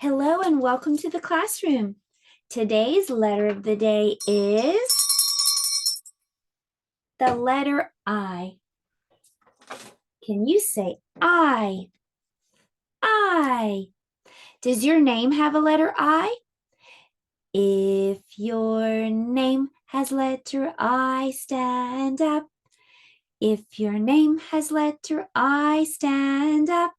Hello and welcome to the classroom. Today's letter of the day is the letter I. Can you say I? I. Does your name have a letter I? If your name has letter I, stand up. If your name has letter I, stand up.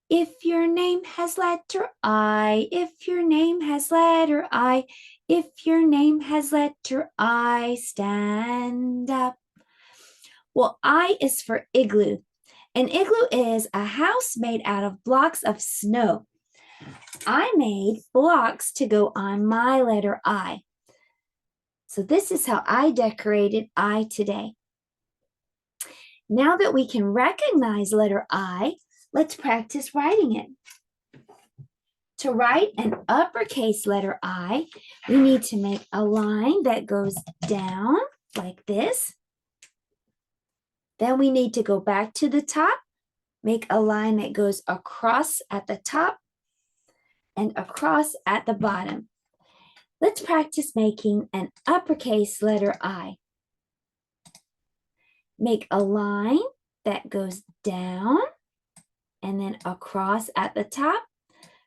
If your name has letter I, if your name has letter I, if your name has letter I, stand up. Well, I is for igloo. An igloo is a house made out of blocks of snow. I made blocks to go on my letter I. So this is how I decorated I today. Now that we can recognize letter I, let's practice writing it. To write an uppercase letter I, we need to make a line that goes down like this. Then we need to go back to the top, make a line that goes across at the top and across at the bottom. Let's practice making an uppercase letter I. Make a line that goes down and then across at the top,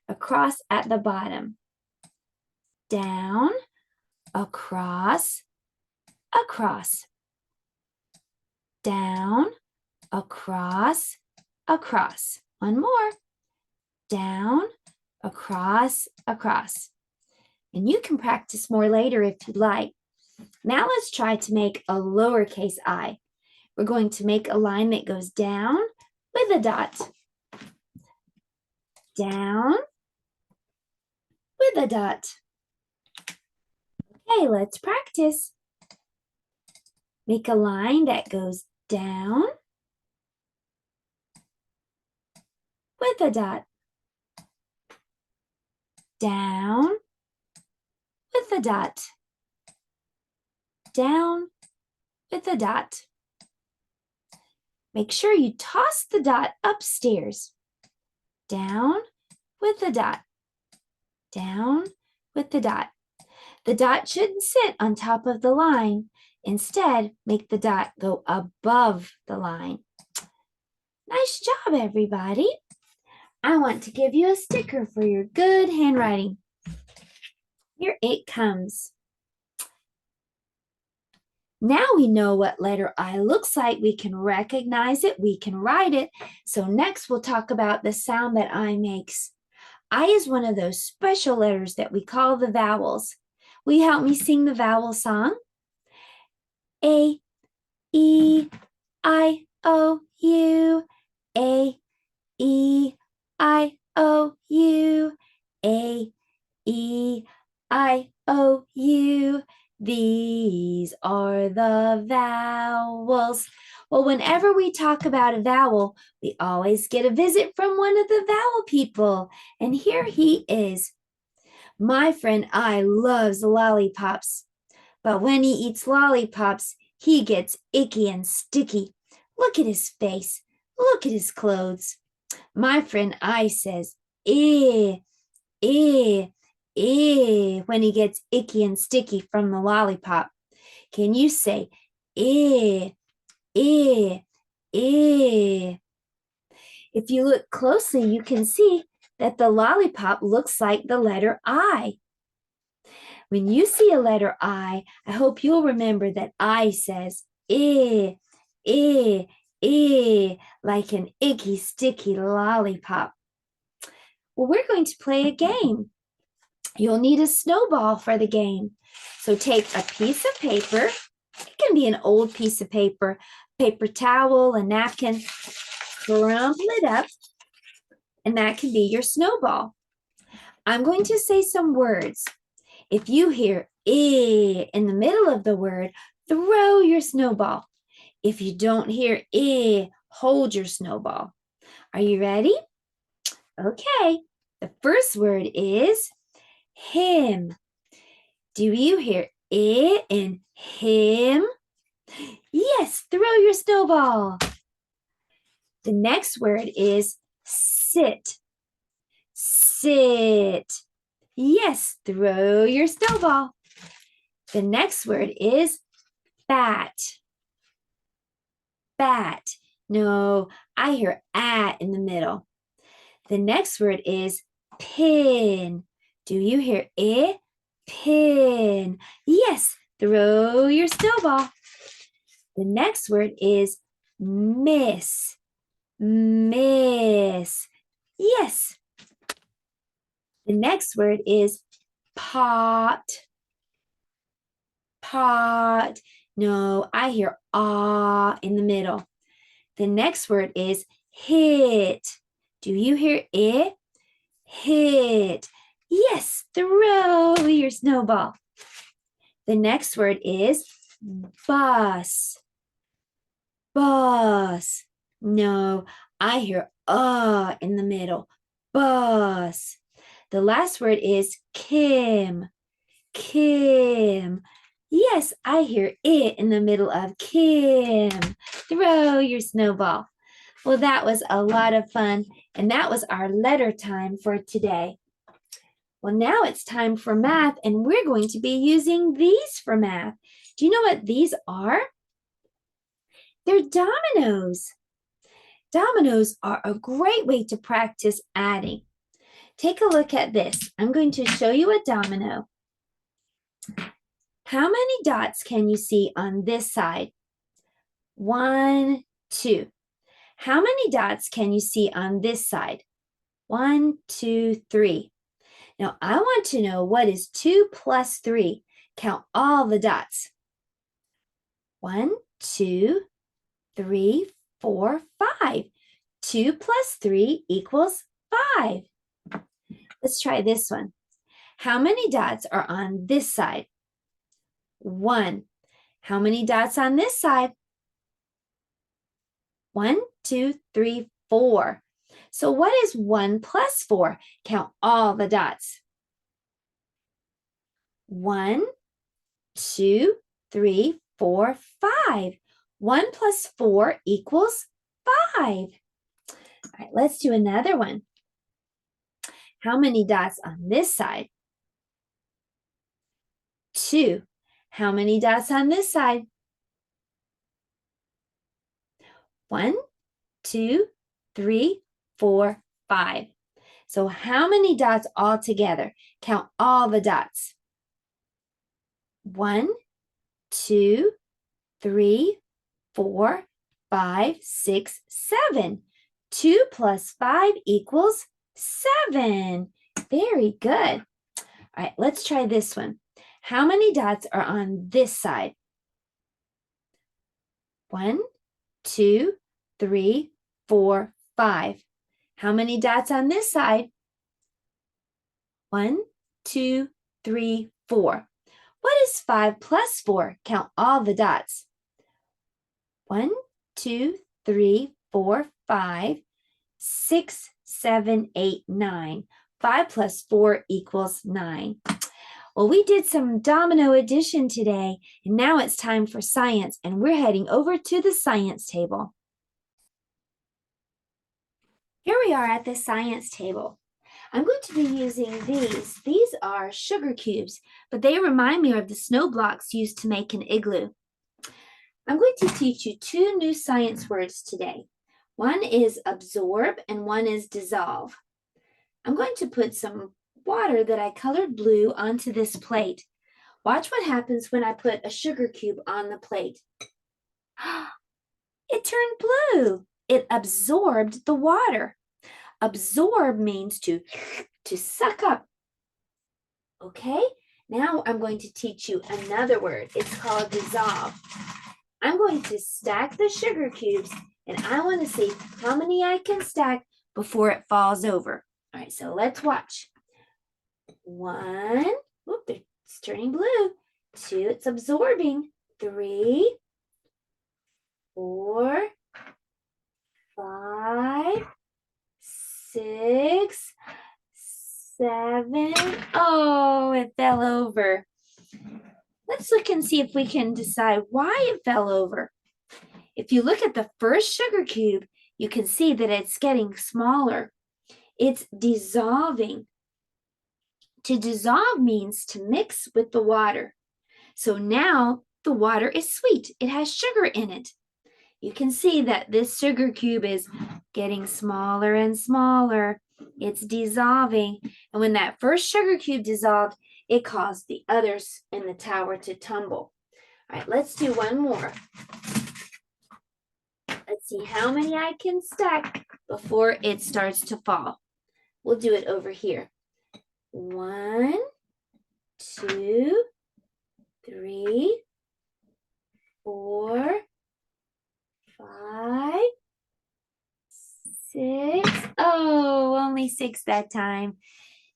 across at the bottom, down, across, across, down, across, across. One more, down, across, across. And you can practice more later if you'd like. Now let's try to make a lowercase I. We're going to make a line that goes down with a dot. Down with a dot. Okay, let's practice. Make a line that goes down with a dot. Down with a dot. Down with a dot. Make sure you toss the dot upstairs. Down with the dot. Down with the dot. The dot shouldn't sit on top of the line. Instead, make the dot go above the line. Nice job, everybody. I want to give you a sticker for your good handwriting. Here it comes. Now we know what letter I looks like. We can recognize it. We can write it. So next we'll talk about the sound that I makes. I is one of those special letters that we call the vowels. Will you help me sing the vowel song? A, E, I, O, U. A, E, I, O, U. A, E, I, O, U. These are the vowels. Well, whenever we talk about a vowel, we always get a visit from one of the vowel people. And here he is. My friend I loves lollipops. But when he eats lollipops, he gets icky and sticky. Look at his face. Look at his clothes. My friend I says, eh, eh, when he gets icky and sticky from the lollipop. Can you say eh, eh, eh? If you look closely, you can see that the lollipop looks like the letter I. When you see a letter I hope you'll remember that I says eh, like an icky, sticky lollipop. Well, we're going to play a game. You'll need a snowball for the game. So take a piece of paper. It can be an old piece of paper towel, a napkin. Crumple it up, and that can be your snowball. I'm going to say some words. If you hear in the middle of the word, throw your snowball. If you don't hear hold your snowball. Are you ready? Okay. The first word is him. Do you hear in him? Yes, throw your snowball. The next word is sit. sit. Yes, throw your snowball. The next word is bat. Bat. No, I hear at in the middle. The next word is pin. Do you hear it? Pin. Yes, throw your snowball. The next word is miss. Miss. Yes. The next word is pot. Pot. No, I hear ah in the middle. The next word is hit. Do you hear it? Hit. Yes, throw your snowball. The next word is bus. Bus. No, I hear in the middle. Bus. The last word is Kim. Kim. Yes, I hear it in the middle of Kim. Throw your snowball. Well, that was a lot of fun, and that was our letter time for today. Well, now it's time for math, and we're going to be using these for math. Do you know what these are? They're dominoes. Dominoes are a great way to practice adding. Take a look at this. I'm going to show you a domino. How many dots can you see on this side? 1, 2. How many dots can you see on this side? 1, 2, 3. Now, I want to know what is 2 plus 3. Count all the dots. 1, 2, 3, 4, 5. 2 plus 3 equals 5. Let's try this one. How many dots are on this side? 1. How many dots on this side? 1, 2, 3, 4. So what is 1 plus 4? Count all the dots. 1, 2, 3, 4, 5. 1 plus 4 equals 5. All right, let's do another one. How many dots on this side? 2. How many dots on this side? 1, 2, 3, 4, 5. So how many dots all together? Count all the dots. 1, 2, 3, 4, 5, 6, 7. 2 plus 5 equals 7. Very good. All right, let's try this one. How many dots are on this side? 1, 2, 3, 4, 5. How many dots on this side? 1, 2, 3, 4. What is 5 plus 4? Count all the dots. 1, 2, 3, 4, 5, 6, 7, 8, 9. 5 plus 4 equals 9. Well, we did some domino addition today, and now it's time for science, and we're heading over to the science table. Here we are at the science table. I'm going to be using these. These are sugar cubes, but they remind me of the snow blocks used to make an igloo. I'm going to teach you 2 new science words today. One is absorb and one is dissolve. I'm going to put some water that I colored blue onto this plate. Watch what happens when I put a sugar cube on the plate. It turned blue. It absorbed the water. Absorb means to suck up. Okay, now I'm going to teach you another word. It's called dissolve. I'm going to stack the sugar cubes, and I want to see how many I can stack before it falls over. All right, so let's watch. 1, oop, it's turning blue. 2, it's absorbing. 3, 4, 5, 6, 7. Oh, it fell over. Let's look and see if we can decide why it fell over. If you look at the first sugar cube, you can see that it's getting smaller. It's dissolving. To dissolve means to mix with the water. So now the water is sweet. It has sugar in it. You can see that this sugar cube is getting smaller and smaller. It's dissolving. And when that first sugar cube dissolved, it caused the others in the tower to tumble. All right, let's do one more. Let's see how many I can stack before it starts to fall. We'll do it over here. 1, 2, 3, 4, 5, 6. Oh, only 6 that time.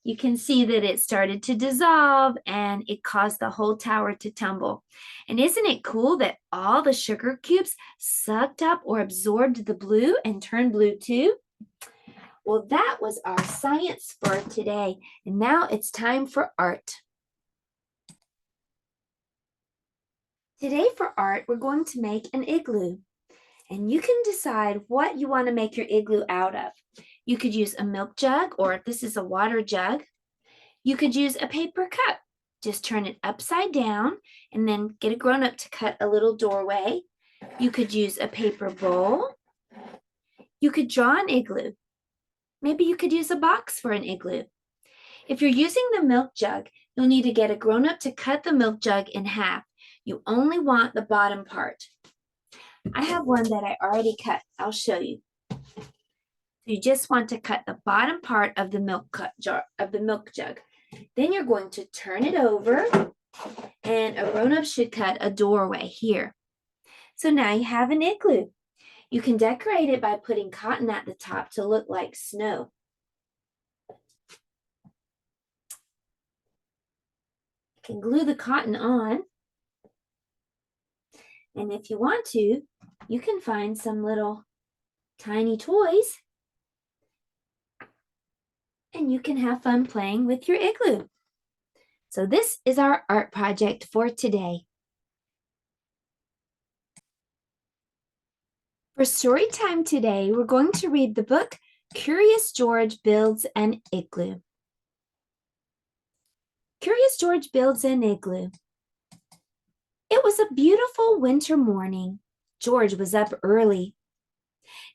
You can see that it started to dissolve and it caused the whole tower to tumble. And isn't it cool that all the sugar cubes sucked up or absorbed the blue and turned blue too? Well, that was our science for today. And now it's time for art. Today for art, we're going to make an igloo. And you can decide what you want to make your igloo out of. You could use a milk jug, or if this is a water jug, you could use a paper cup. Just turn it upside down and then get a grown-up to cut a little doorway. You could use a paper bowl. You could draw an igloo. Maybe you could use a box for an igloo. If you're using the milk jug, you'll need to get a grown-up to cut the milk jug in half. You only want the bottom part. I have one that I already cut. I'll show you. You just want to cut the bottom part of the milk jug. Then you're going to turn it over, and a grown-up should cut a doorway here. So now you have an igloo. You can decorate it by putting cotton at the top to look like snow. You can glue the cotton on. And if you want to, you can find some little tiny toys and you can have fun playing with your igloo. So this is our art project for today. For story time today, we're going to read the book Curious George Builds an Igloo. Curious George builds an igloo. It was a beautiful winter morning. George was up early.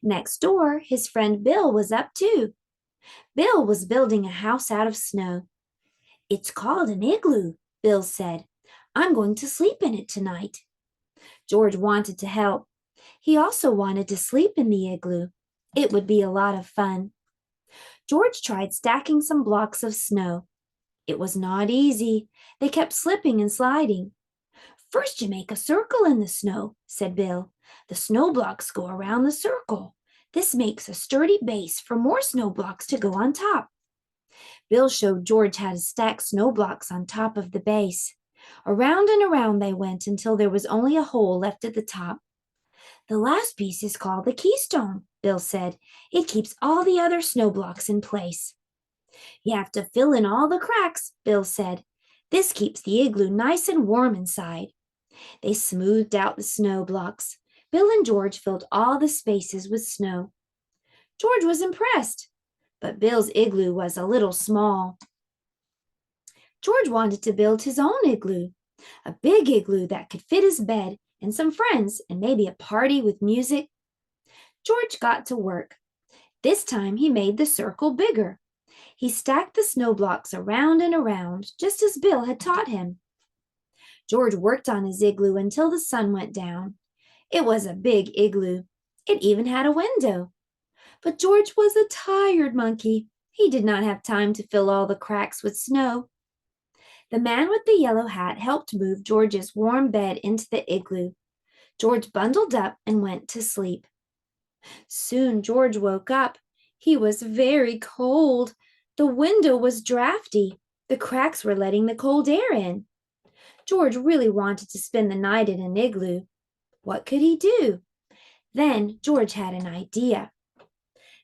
Next door, his friend Bill was up too. Bill was building a house out of snow. "It's called an igloo," Bill said. "I'm going to sleep in it tonight." George wanted to help. He also wanted to sleep in the igloo. It would be a lot of fun. George tried stacking some blocks of snow. It was not easy. They kept slipping and sliding. "First you make a circle in the snow," said Bill. "The snow blocks go around the circle. This makes a sturdy base for more snow blocks to go on top." Bill showed George how to stack snow blocks on top of the base. Around and around they went until there was only a hole left at the top. "The last piece is called the keystone," Bill said. "It keeps all the other snow blocks in place." "You have to fill in all the cracks," Bill said. "This keeps the igloo nice and warm inside." They smoothed out the snow blocks. Bill and George filled all the spaces with snow. George was impressed, but Bill's igloo was a little small. George wanted to build his own igloo, a big igloo that could fit his bed and some friends and maybe a party with music. George got to work. This time he made the circle bigger. He stacked the snow blocks around and around, just as Bill had taught him. George worked on his igloo until the sun went down. It was a big igloo. It even had a window. But George was a tired monkey. He did not have time to fill all the cracks with snow. The man with the yellow hat helped move George's warm bed into the igloo. George bundled up and went to sleep. Soon George woke up. He was very cold. The window was drafty. The cracks were letting the cold air in. George really wanted to spend the night in an igloo. What could he do? Then George had an idea.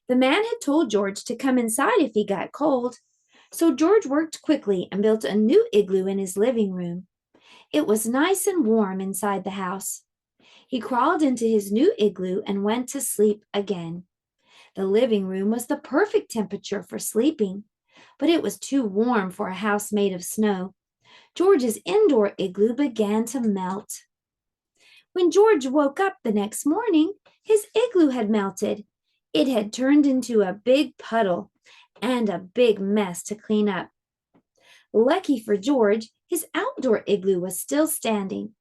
The man had told George to come inside if he got cold. So George worked quickly and built a new igloo in his living room. It was nice and warm inside the house. He crawled into his new igloo and went to sleep again. The living room was the perfect temperature for sleeping. but it was too warm for a house made of snow. George's indoor igloo began to melt. When George woke up the next morning, his igloo had melted. It had turned into a big puddle and a big mess to clean up. Lucky for George, his outdoor igloo was still standing.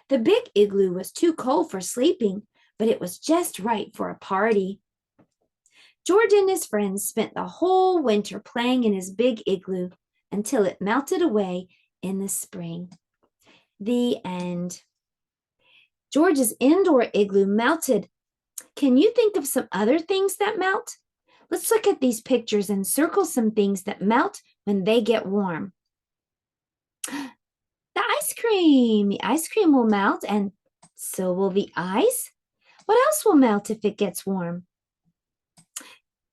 The big igloo was too cold for sleeping, but it was just right for a party. George and his friends spent the whole winter playing in his big igloo until it melted away in the spring. The end. George's indoor igloo melted. Can you think of some other things that melt? Let's look at these pictures and circle some things that melt when they get warm. The ice cream. The ice cream will melt, and so will the ice. What else will melt if it gets warm?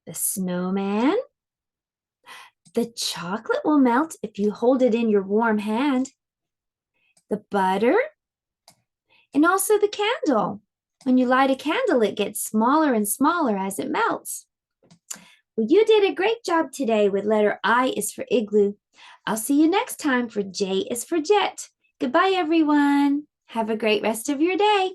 The snowman. The chocolate will melt if you hold it in your warm hand. The butter. And also the candle. When you light a candle, it gets smaller and smaller as it melts. Well, you did a great job today with letter I is for igloo. I'll see you next time for J is for jet. Goodbye, everyone. Have a great rest of your day.